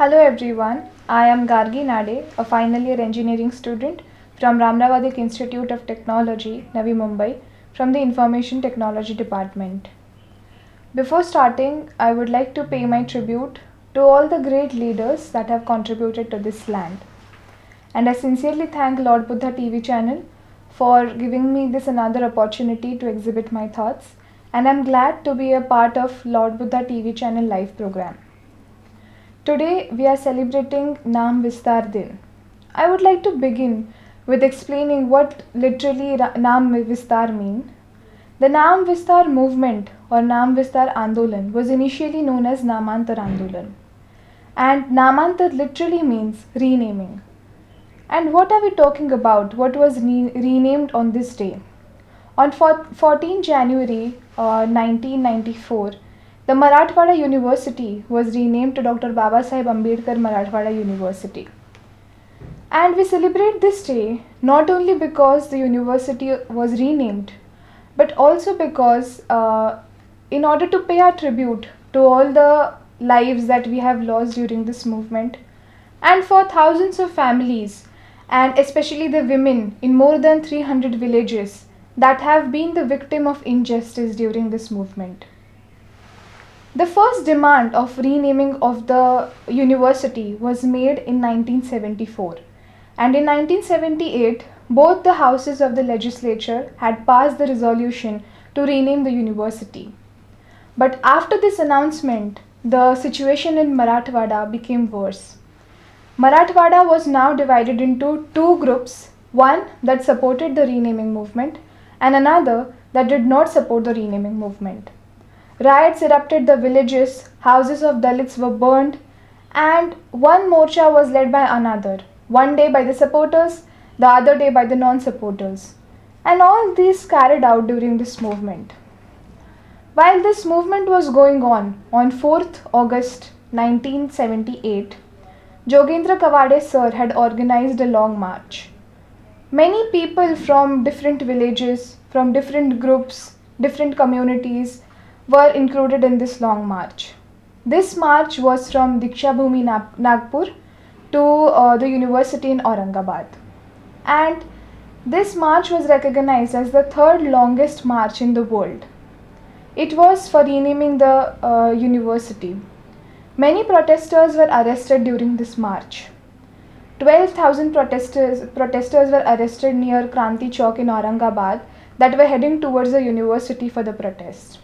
Hello everyone, I am Gargi Nade, a final year engineering student from Ramnavadik Institute of Technology, Navi Mumbai, from the Information Technology Department. Before starting, I would like to pay my tribute to all the great leaders that have contributed to this land. And I sincerely thank Lord Buddha TV channel for giving me this another opportunity to exhibit my thoughts, and I'm glad to be a part of Lord Buddha TV channel live program. Today we are celebrating Namvistar Din. I would like to begin with explaining what literally Namvistar mean. The Namvistar movement or Namvistar Andolan was initially known as Namantar Andolan, and Namantar literally means renaming. And what are we talking about? What was renamed on this day? On 14 January 1994, the Marathwada University was renamed to Dr. Babasaheb Ambedkar Marathwada University. And we celebrate this day not only because the university was renamed, but also because in order to pay our tribute to all the lives that we have lost during this movement, and for thousands of families, and especially the women in more than 300 villages that have been the victim of injustice during this movement. The first demand of renaming of the university was made in 1974, and in 1978 both the houses of the legislature had passed the resolution to rename the university. But after this announcement, the situation in Marathwada became worse. Marathwada was now divided into two groups, one that supported the renaming movement and another that did not support the renaming movement. Riots erupted the villages, houses of Dalits were burned, and one morcha was led by another, one day by the supporters, the other day by the non-supporters. And all these carried out during this movement. While this movement was going on 4th August 1978, Jogendra Kawade sir had organized a long march. Many people from different villages, from different groups, different communities were included in this long march. This march was from Diksha Bhumi Nagpur to the university in Aurangabad. And this march was recognized as the third longest march in the world. It was for renaming the university. Many protesters were arrested during this march. 12,000 protesters were arrested near Kranti Chowk in Aurangabad that were heading towards the university for the protest.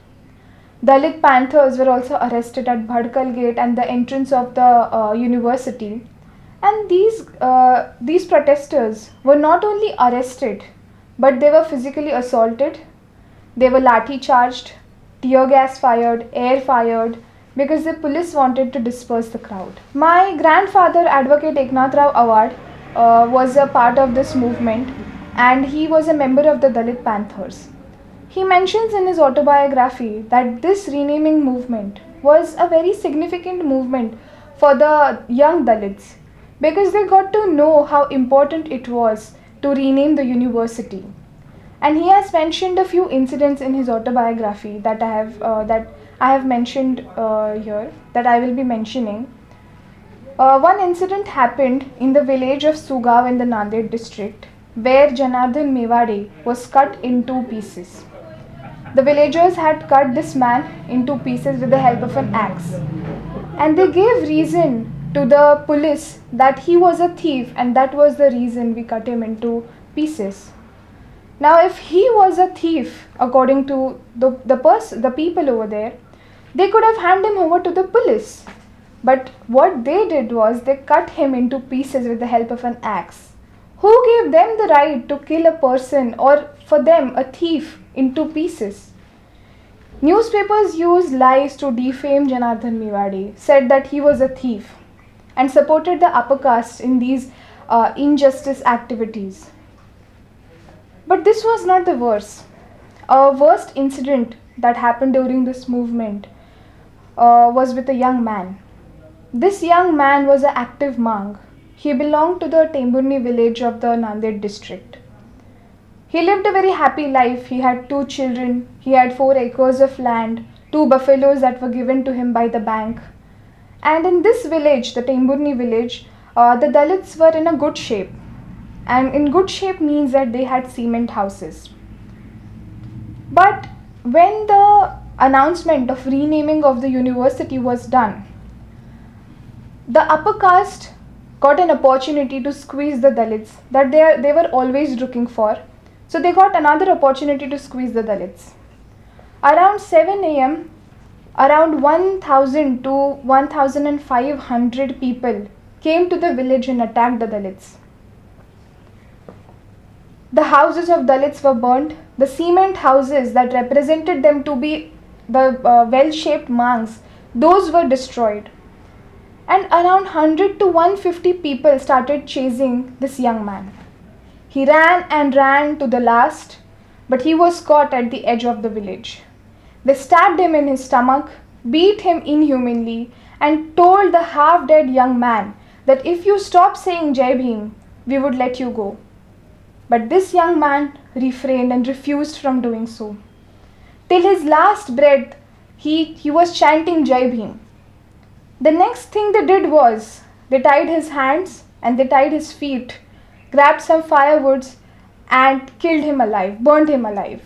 Dalit Panthers were also arrested at Bhadkal Gate and the entrance of the university. And these protesters were not only arrested, but they were physically assaulted. They were lathi charged, tear gas fired, air fired, because the police wanted to disperse the crowd. My grandfather, Advocate Eknath Rao Awad, was a part of this movement, and he was a member of the Dalit Panthers. He mentions in his autobiography that this renaming movement was a very significant movement for the young Dalits because they got to know how important it was to rename the university. And he has mentioned a few incidents in his autobiography that I have mentioned here, that I will be mentioning. One incident happened in the village of Sugav in the Nade district, where Janardhan Mewade was cut in two pieces. The villagers had cut this man into pieces with the help of an axe, and they gave reason to the police that he was a thief and that was the reason we cut him into pieces. Now if he was a thief, according to the people over there, they could have handed him over to the police. But what they did was they cut him into pieces with the help of an axe. Who gave them the right to kill a person, or for them a thief, into pieces? Newspapers used lies to defame Janardhan Mewade, said that he was a thief, and supported the upper caste in these injustice activities. But this was not the worst. A worst incident that happened during this movement was with a young man. This young man was an active monk. He belonged to the Temburni village of the Nanded district. He lived a very happy life. He had 2 children. He had 4 acres of land, 2 buffaloes that were given to him by the bank. And in this village, the Temburni village, the Dalits were in a good shape. And in good shape means that they had cement houses. But when the announcement of renaming of the university was done, the upper caste got an opportunity to squeeze the Dalits that they were always looking for. So they got another opportunity to squeeze the Dalits. Around 7 a.m., around 1,000 to 1,500 people came to the village and attacked the Dalits. The houses of Dalits were burned. The cement houses that represented them to be the well-shaped mangs, those were destroyed. And around 100 to 150 people started chasing this young man. He ran and ran to the last, but he was caught at the edge of the village. They stabbed him in his stomach, beat him inhumanly, and told the half-dead young man that if you stop saying Jai Bhim, we would let you go. But this young man refrained and refused from doing so. Till his last breath, he was chanting Jai Bhim. The next thing they did was, they tied his hands and they tied his feet, grabbed some firewoods and killed him alive, burned him alive.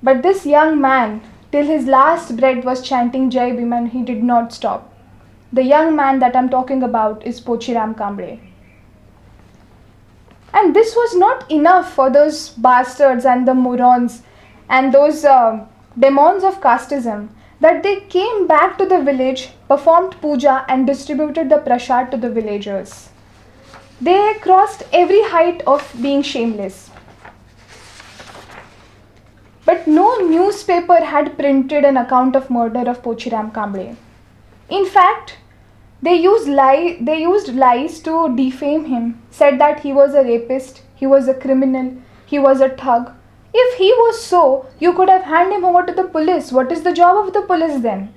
But this young man, till his last breath, was chanting Jai Bhim and he did not stop. The young man that I'm talking about is Pochiram Kamble. And this was not enough for those bastards and the morons and those demons of casteism, that they came back to the village, performed puja and distributed the prasad to the villagers. They crossed every height of being shameless. But no newspaper had printed an account of murder of Pochiram Kamble. In fact, they used lies to defame him, said that he was a rapist, he was a criminal, he was a thug. If he was so, you could have handed him over to the police. What is the job of the police then?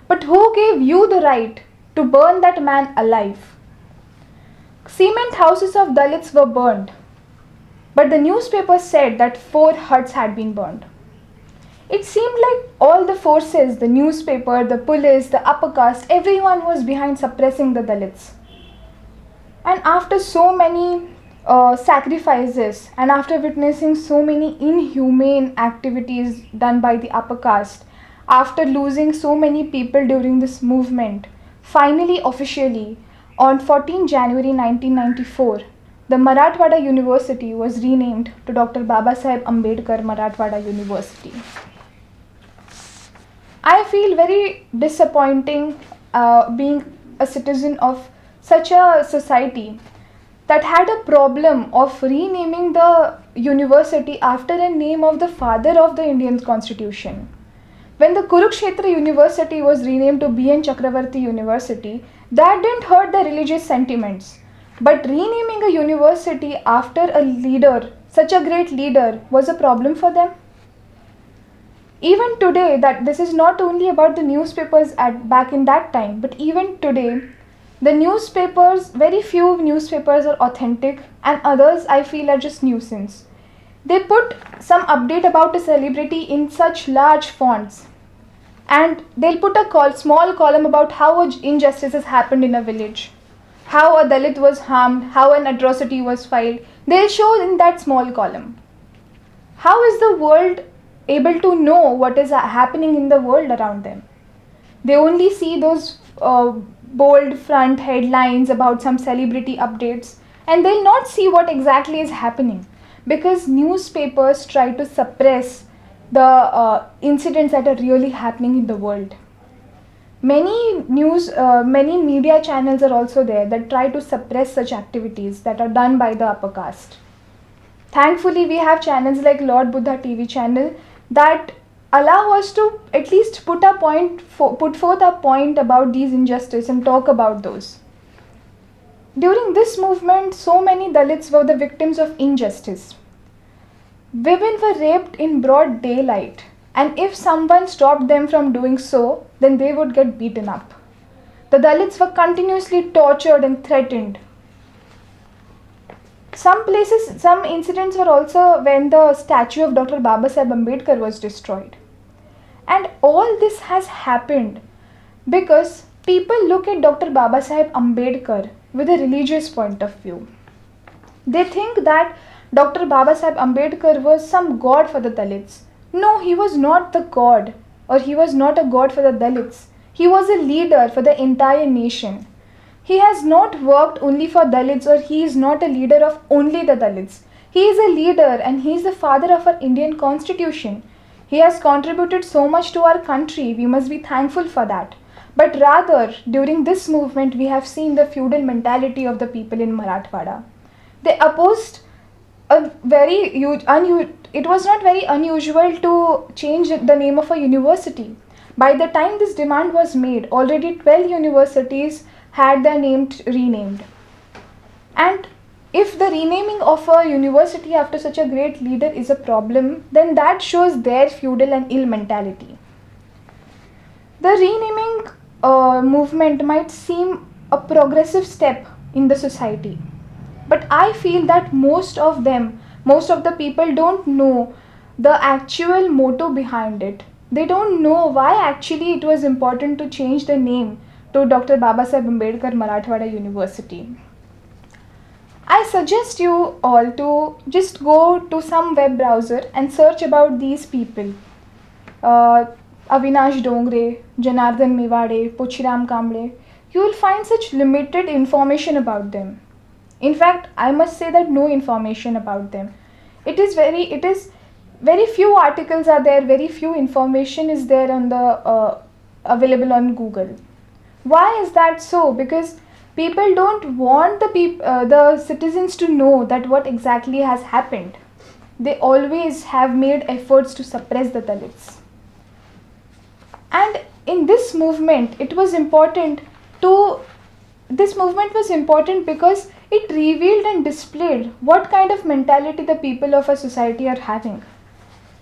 But who gave you the right to burn that man alive? Cement houses of Dalits were burned, but the newspaper said that 4 huts had been burned. It seemed like all the forces, the newspaper, the police, the upper caste, everyone was behind suppressing the Dalits. And after so many sacrifices and after witnessing so many inhumane activities done by the upper caste, after losing so many people during this movement, finally officially on 14 January 1994, the Marathwada University was renamed to Dr. Babasaheb Ambedkar Marathwada University. I feel very disappointing being a citizen of such a society that had a problem of renaming the university after a name of the father of the Indian Constitution. When the Kurukshetra University was renamed to B.N. Chakravarti University, that didn't hurt the religious sentiments. But renaming a university after a leader, such a great leader, was a problem for them. Even today, that this is not only about the newspapers back in that time, but even today, the newspapers, very few newspapers are authentic and others I feel are just nuisance. They put some update about a celebrity in such large fonts and they'll put a small column about how injustices happened in a village, how a Dalit was harmed, how an atrocity was filed. They'll show in that small column. How is the world able to know what is happening in the world around them? They only see those bold front headlines about some celebrity updates and they'll not see what exactly is happening because newspapers try to suppress the incidents that are really happening in the world. Many media channels are also there that try to suppress such activities that are done by the upper caste. Thankfully, we have channels like Lord Buddha TV channel that allow us to at least put forth a point about these injustices and talk about those. During this movement, so many Dalits were the victims of injustice. Women were raped in broad daylight, and if someone stopped them from doing so, then they would get beaten up. The Dalits were continuously tortured and threatened. Some incidents were also when the statue of Dr. Babasaheb Ambedkar was destroyed. And all this has happened because People look at Dr. Babasaheb Ambedkar with a religious point of view. They think that Dr. Babasaheb Ambedkar was some god for the Dalits. No, he was not the god, or he was not a god for the Dalits. He was a leader for the entire nation. He has not worked only for Dalits, or he is not a leader of only the Dalits. He is a leader and he is the father of our Indian constitution. He has contributed so much to our country. We must be thankful for that. But rather, during this movement, we have seen the feudal mentality of the people in Marathwada. They opposed a very huge, it was not very unusual to change the name of a university. By the time this demand was made, already 12 universities had their name renamed. And if the renaming of a university after such a great leader is a problem, then that shows their feudal and ill mentality. The renaming movement might seem a progressive step in the society, but I feel that most of the people don't know the actual motto behind it. They don't know why actually it was important to change the name to Dr. Babasaheb Ambedkar Marathwada University. I suggest you all to just go to some web browser and search about these people. Avinash Dongre, Janardhan Mewade, Puchiram Kamble. You will find such limited information about them. In fact, I must say that no information about them. It is very few articles are there, very few information is there on the available on Google. Why is that so? Because people don't want the citizens to know that what exactly has happened. They always have made efforts to suppress the Dalits. And in this movement, this movement was important because it revealed and displayed what kind of mentality the people of a society are having.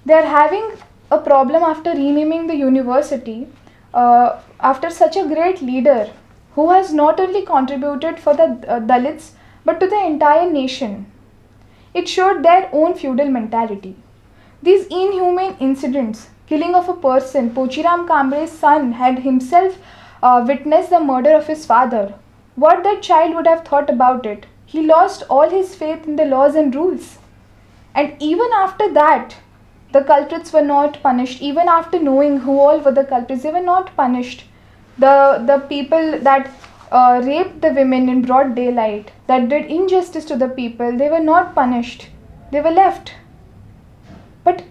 They are having a problem after renaming the university after such a great leader who has not only contributed for the Dalits but to the entire nation. It showed their own feudal mentality. These inhumane incidents, killing of a person, Pochiram Kambre's son had himself witnessed the murder of his father. What that child would have thought about it? He lost all his faith in the laws and rules. And even after that, the culprits were not punished. Even after knowing who all were the culprits, they were not punished. The people that raped the women in broad daylight, that did injustice to the people, they were not punished. They were left. But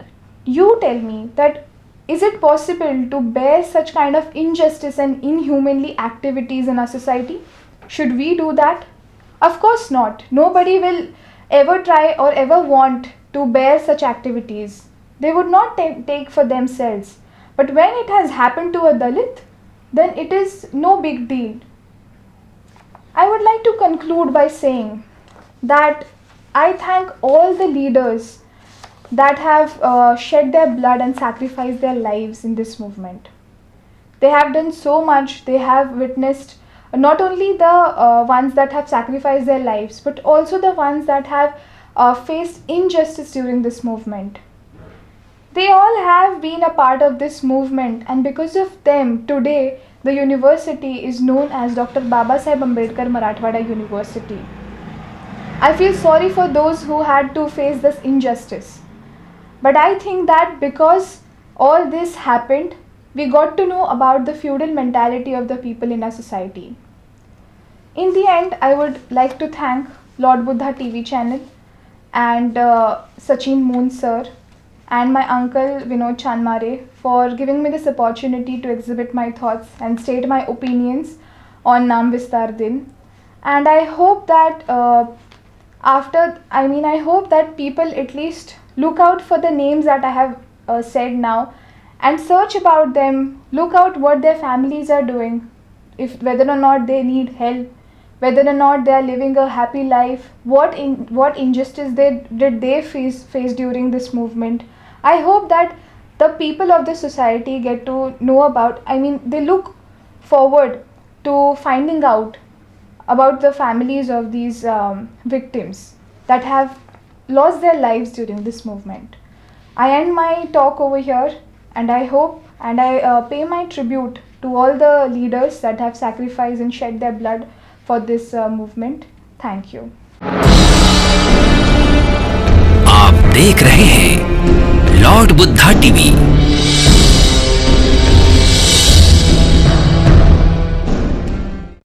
you tell me that is it possible to bear such kind of injustice and inhumanly activities in our society? Should we do that? Of course not. Nobody will ever try or ever want to bear such activities. They would not take for themselves. But when it has happened to a Dalit, then it is no big deal. I would like to conclude by saying that I thank all the leaders that have shed their blood and sacrificed their lives in this movement. They have done so much. They have witnessed not only the ones that have sacrificed their lives, but also the ones that have faced injustice during this movement. They all have been a part of this movement, and because of them, today the university is known as Dr. Babasaheb Ambedkar Marathwada University. I feel sorry for those who had to face this injustice. But I think that because all this happened, we got to know about the feudal mentality of the people in our society. In the end, I would like to thank Lord Buddha TV channel and Sachin Moon sir and my uncle Vinod Chanmare for giving me this opportunity to exhibit my thoughts and state my opinions on Namvistar Din. And I hope that I hope that people at least look out for the names that I have said now and search about them, look out what their families are doing, whether or not they need help, whether or not they are living a happy life, what injustice did they face during this movement. I hope that the people of the society get to know about, they look forward to finding out about the families of these victims that have lost their lives during this movement. I end my talk over here, and I hope and I pay my tribute To all the leaders that have sacrificed and shed their blood for this movement, thank you. आप देख रहे हैं Lord Buddha TV.